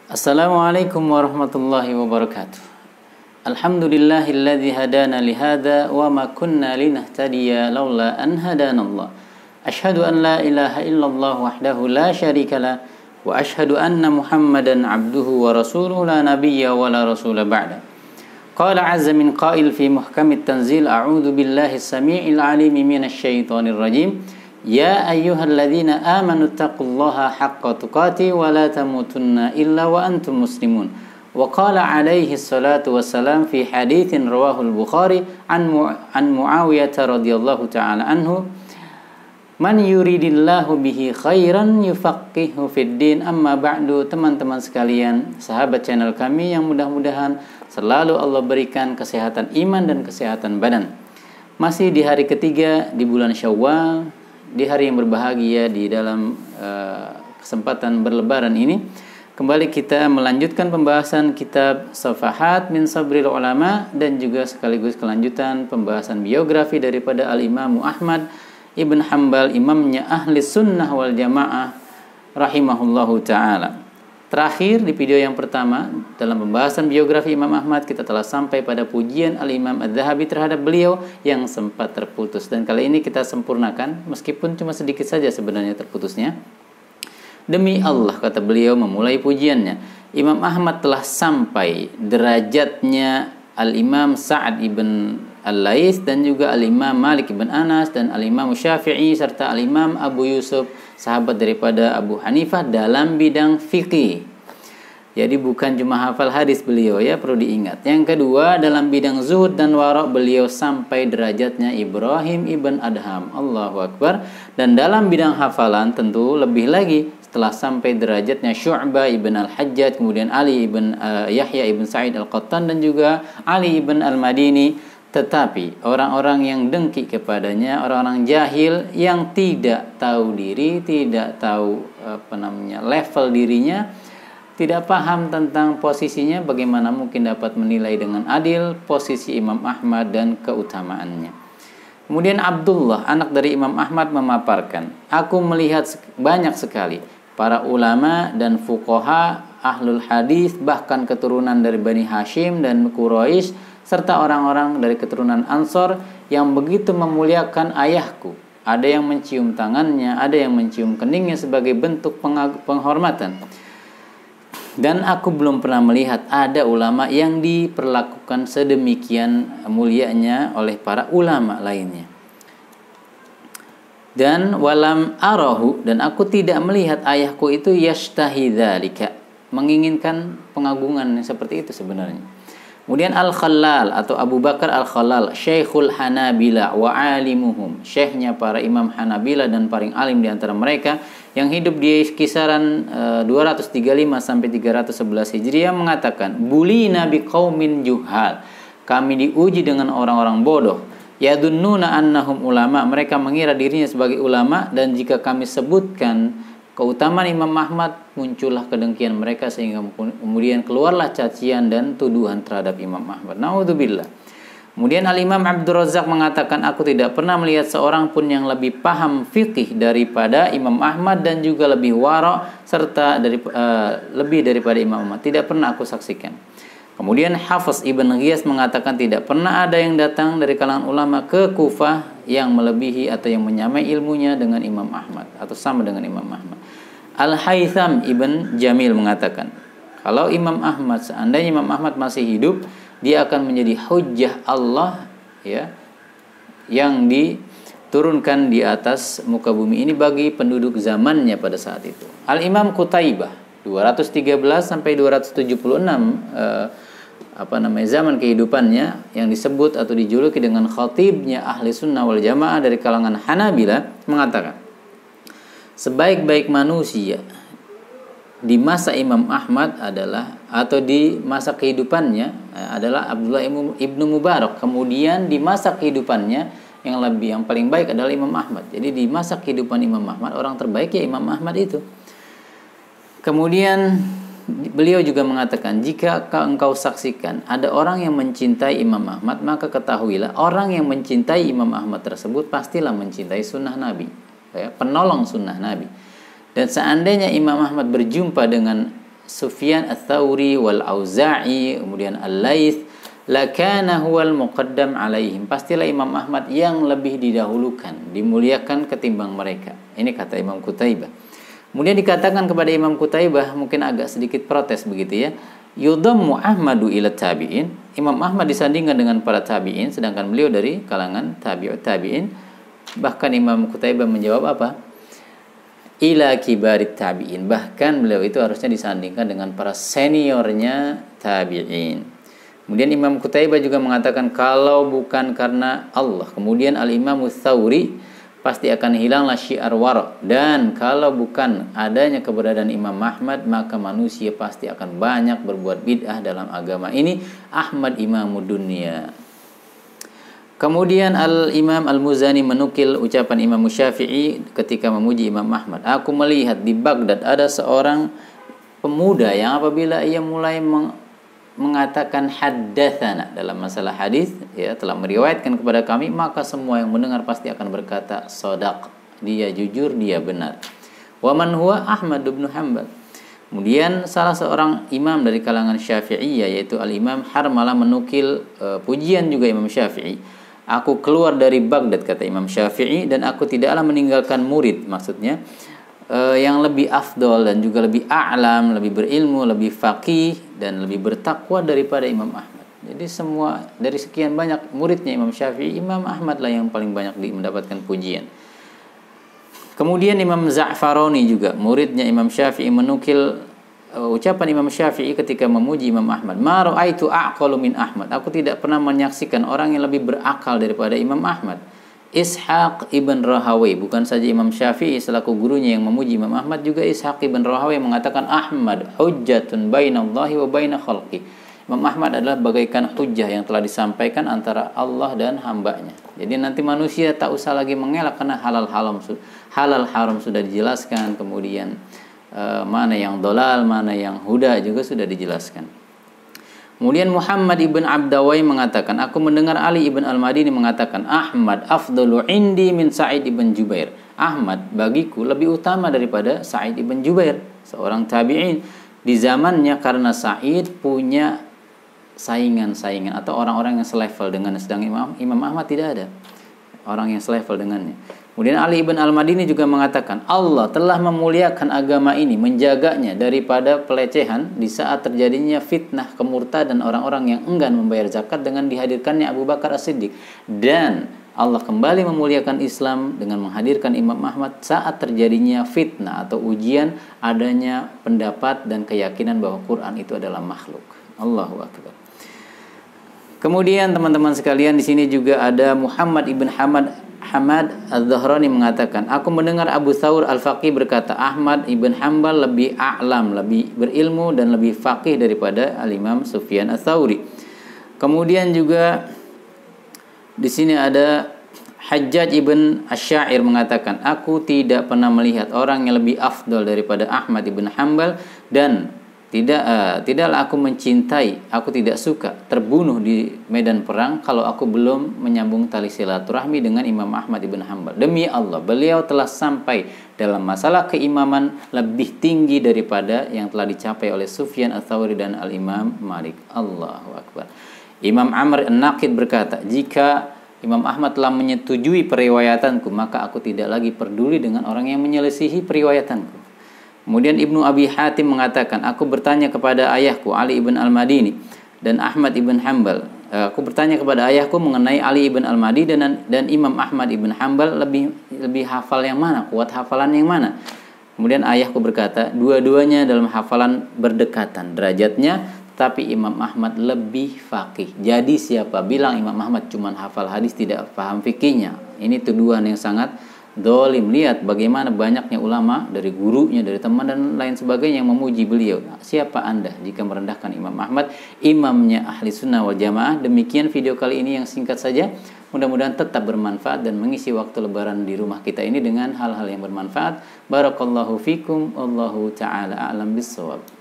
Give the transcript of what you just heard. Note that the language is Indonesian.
Assalamualaikum warahmatullahi wabarakatuh. Alhamdulillahilladzi hadana lihada wa ma kunna linahtadiya laula an hadanallah. Asyhadu an la ilaha illallah wahdahu la syarikalah wa asyhadu anna Muhammadan abduhu wa rasuluhu la nabiyya wa la rasula ba'da. Qala azza min qail fi muhkamit tanzil a'udzu billahi as-sami'il 'alimi minasy syaithanir rajim. Ya ayyuhalladzina amanu taqullaha haqqa tuqatih wa la tamutunna illa wa antum muslimun. Wa qala alaihi salatu wassalam fi haditsin rawahul Bukhari an Muawiyah radhiyallahu ta'ala anhu, man yuridillahu bihi khairan yufaqihu fid din. Amma ba'du, teman-teman sekalian, sahabat channel kami yang mudah-mudahan selalu Allah berikan kesehatan iman dan kesehatan badan. Masih di hari ketiga di bulan Syawal, di hari yang berbahagia di dalam kesempatan berlebaran ini, kembali kita melanjutkan pembahasan kitab Safahat min Sabril Ulama dan juga sekaligus kelanjutan pembahasan biografi daripada Al-Imam Ahmad Ibn Hanbal, imamnya ahli sunnah wal jamaah rahimahullahu ta'ala. Terakhir di video yang pertama dalam pembahasan biografi Imam Ahmad, kita telah sampai pada pujian Al-Imam Adz-Dzahabi terhadap beliau yang sempat terputus, dan kali ini kita sempurnakan meskipun cuma sedikit saja sebenarnya terputusnya. Demi Allah, kata beliau memulai pujiannya, Imam Ahmad telah sampai derajatnya Al-Imam Sa'ad ibn Al-Laits dan juga Al-Imam Malik ibn Anas dan Al-Imam Syafi'i serta Al-Imam Abu Yusuf, sahabat daripada Abu Hanifah, dalam bidang fikih. Jadi bukan cuma hafal hadis beliau, ya, perlu diingat. Yang kedua, dalam bidang zuhud dan warok beliau sampai derajatnya Ibrahim ibn Adham. Allahu Akbar. Dan dalam bidang hafalan tentu lebih lagi, setelah sampai derajatnya Syu'bah ibn Al-Hajjaj, kemudian Ali ibn Yahya ibn Sa'id Al-Qattan dan juga Ali ibn Al-Madini. Tetapi orang-orang yang dengki kepadanya, orang-orang jahil yang tidak tahu diri, tidak tahu level dirinya, tidak paham tentang posisinya, bagaimana mungkin dapat menilai dengan adil posisi Imam Ahmad dan keutamaannya. Kemudian Abdullah, anak dari Imam Ahmad, memaparkan, aku melihat banyak sekali para ulama dan fuqaha ahlul hadis, bahkan keturunan dari Bani Hashim dan Quraisy, serta orang-orang dari keturunan Ansor yang begitu memuliakan ayahku. Ada yang mencium tangannya, ada yang mencium keningnya sebagai bentuk penghormatan. Dan aku belum pernah melihat ada ulama yang diperlakukan sedemikian mulianya oleh para ulama lainnya. Dan walam arahu, dan aku tidak melihat ayahku itu yashtahi dzalika, menginginkan pengagungan seperti itu sebenarnya. Kemudian Al-Khallal atau Abu Bakar Al-Khallal, Syekhul Hanabila wa alimuhum, syekhnya para imam Hanabila dan paling alim di antara mereka, yang hidup di kisaran 235 sampai 311 Hijriah, mengatakan, bulina biqaumin juhal, kami diuji dengan orang-orang bodoh, yadunnuna annahum ulama, mereka mengira dirinya sebagai ulama, dan jika kami sebutkan keutamaan Imam Ahmad, muncullah kedengkian mereka sehingga kemudian keluarlah cacian dan tuduhan terhadap Imam Ahmad. Naudzubillah. Kemudian Al-Imam Abdul Razzaq mengatakan, aku tidak pernah melihat seorang pun yang lebih paham fikih daripada Imam Ahmad dan juga lebih wara' serta lebih daripada Imam Ahmad. Tidak pernah aku saksikan. Kemudian Hafiz Ibn Ghiyas mengatakan, tidak pernah ada yang datang dari kalangan ulama ke Kufah yang melebihi atau yang menyamai ilmunya dengan Imam Ahmad atau sama dengan Imam Ahmad. Al-Haytham Ibn Jamil mengatakan, kalau Imam Ahmad, seandainya Imam Ahmad masih hidup, dia akan menjadi hujjah Allah, ya, yang diturunkan di atas muka bumi ini bagi penduduk zamannya pada saat itu. Al-Imam Qutaibah 213 sampai 276 zaman kehidupannya, yang disebut atau dijuluki dengan khatibnya ahli sunnah wal jamaah dari kalangan Hanabila, mengatakan, sebaik-baik manusia di masa Imam Ahmad adalah, atau di masa kehidupannya adalah Abdullah ibnu Mubarak. Kemudian di masa kehidupannya yang paling baik adalah Imam Ahmad. Jadi di masa kehidupan Imam Ahmad, orang terbaik ya Imam Ahmad itu. Kemudian beliau juga mengatakan, jika engkau saksikan ada orang yang mencintai Imam Ahmad, maka ketahuilah orang yang mencintai Imam Ahmad tersebut pastilah mencintai sunnah Nabi, ya, penolong sunnah Nabi. Dan seandainya Imam Ahmad berjumpa dengan Sufyan ats-Tsauri wal Auza'i, kemudian Al-Laits, lakana huwal muqaddam alaihim. Pastilah Imam Ahmad yang lebih didahulukan, dimuliakan ketimbang mereka. Ini kata Imam Qutaibah. Kemudian dikatakan kepada Imam Qutaibah, mungkin agak sedikit protes begitu ya. Yudammu Ahmadu ila tabi'in. Imam Ahmad disandingkan dengan para tabi'in, sedangkan beliau dari kalangan tabi'ut tabi'in. Bahkan Imam Qutaibah menjawab apa? Ila kibarit tabi'in. Bahkan beliau itu harusnya disandingkan dengan para seniornya tabi'in. Kemudian Imam Qutaibah juga mengatakan kalau bukan karena Allah. Kemudian Al-Imam Ats-Tsauri, pasti akan hilanglah syiar wara, dan kalau bukan adanya keberadaan Imam Ahmad, maka manusia pasti akan banyak berbuat bid'ah dalam agama ini. Ahmad imamud dunya. Kemudian Al-Imam Al-Muzani menukil ucapan Imam Syafi'i ketika memuji Imam Ahmad. Aku melihat di Baghdad ada seorang pemuda yang apabila ia mulai mengatakan haddatsana dalam masalah hadis, ya, telah meriwayatkan kepada kami, maka semua yang mendengar pasti akan berkata shadaq, dia jujur, dia benar. Wa man huwa Ahmad bin Hanbal. Kemudian salah seorang imam dari kalangan Syafi'iyah yaitu Al-Imam Harmalah menukil pujian juga Imam Syafi'i. Aku keluar dari Baghdad, kata Imam Syafi'i, dan aku tidaklah meninggalkan murid, maksudnya yang lebih afdol dan juga lebih a'lam, lebih berilmu, lebih faqih dan lebih bertakwa daripada Imam Ahmad. Jadi semua dari sekian banyak muridnya Imam Syafi'i, Imam Ahmad lah yang paling banyak mendapatkan pujian. Kemudian Imam Za'farani juga muridnya Imam Syafi'i menukil ucapan Imam Syafi'i ketika memuji Imam Ahmad. Ma ra'aitu a'qalu min Ahmad. Aku tidak pernah menyaksikan orang yang lebih berakal daripada Imam Ahmad. Ishaq ibn Rahawai, bukan saja Imam Syafi'i selaku gurunya yang memuji Imam Ahmad, juga Ishaq ibn Rahawai mengatakan Ahmad hujjatun bainallahi wa baina khalqi. Imam Ahmad adalah bagaikan hujjah yang telah disampaikan antara Allah dan hambanya. Jadi nanti manusia tak usah lagi mengelak karena halal haram sudah dijelaskan, kemudian mana yang dolal, mana yang huda juga sudah dijelaskan. Kemudian Muhammad ibn Abdawai mengatakan, aku mendengar Ali ibn Al-Madini mengatakan, Ahmad afdalu indi min Sa'id ibn Jubair. Ahmad bagiku lebih utama daripada Sa'id ibn Jubair, seorang tabi'in di zamannya, karena Sa'id punya saingan-saingan atau orang-orang yang selevel dengan, sedang Imam Ahmad tidak ada orang yang selevel dengannya. Kemudian Ali ibn Al-Madini juga mengatakan, Allah telah memuliakan agama ini, menjaganya daripada pelecehan di saat terjadinya fitnah kemurtadan orang-orang yang enggan membayar zakat dengan dihadirkannya Abu Bakar As-Siddiq. Dan Allah kembali memuliakan Islam dengan menghadirkan Imam Ahmad saat terjadinya fitnah atau ujian adanya pendapat dan keyakinan bahwa Quran itu adalah makhluk. Allahu Akbar. Kemudian teman-teman sekalian, di sini juga ada Muhammad ibn Hamad Az-Zahrani mengatakan, aku mendengar Abu Thawr Al-Faqih berkata, Ahmad ibn Hanbal lebih a'lam, lebih berilmu dan lebih faqih daripada Al-Imam Sufyan Ats-Tsauri. Kemudian juga di sini ada Hajjaj ibn Asy-Sya'ir mengatakan, aku tidak pernah melihat orang yang lebih afdal daripada Ahmad ibn Hanbal, dan tidaklah aku mencintai, aku tidak suka terbunuh di medan perang kalau aku belum menyambung tali silaturahmi dengan Imam Ahmad ibn Hanbal. Demi Allah, beliau telah sampai dalam masalah keimaman lebih tinggi daripada yang telah dicapai oleh Sufyan Ats-Tsauri dan Al-Imam Malik. Allahu Akbar. Imam Amr An-Naqid berkata, jika Imam Ahmad telah menyetujui periwayatanku, maka aku tidak lagi peduli dengan orang yang menyelisihi periwayatanku. Kemudian Ibnu Abi Hatim mengatakan, aku bertanya kepada ayahku Ali ibn Al-Madini dan Ahmad ibn Hanbal. Aku bertanya kepada ayahku mengenai Ali ibn Al-Madini dan Imam Ahmad ibn Hanbal, lebih hafal yang mana, kuat hafalan yang mana? Kemudian ayahku berkata, dua-duanya dalam hafalan berdekatan derajatnya, tapi Imam Ahmad lebih faqih. Jadi siapa bilang Imam Ahmad cuma hafal hadis tidak paham fikihnya, ini tuduhan yang sangat dolim. Lihat bagaimana banyaknya ulama dari gurunya, dari teman dan lain sebagainya yang memuji beliau. Siapa Anda jika merendahkan Imam Ahmad, imamnya ahli sunnah wal jamaah? Demikian video kali ini yang singkat saja. Mudah-mudahan tetap bermanfaat dan mengisi waktu lebaran di rumah kita ini dengan hal-hal yang bermanfaat. Barakallahu fikum. Allahu ta'ala a'lam bissawab.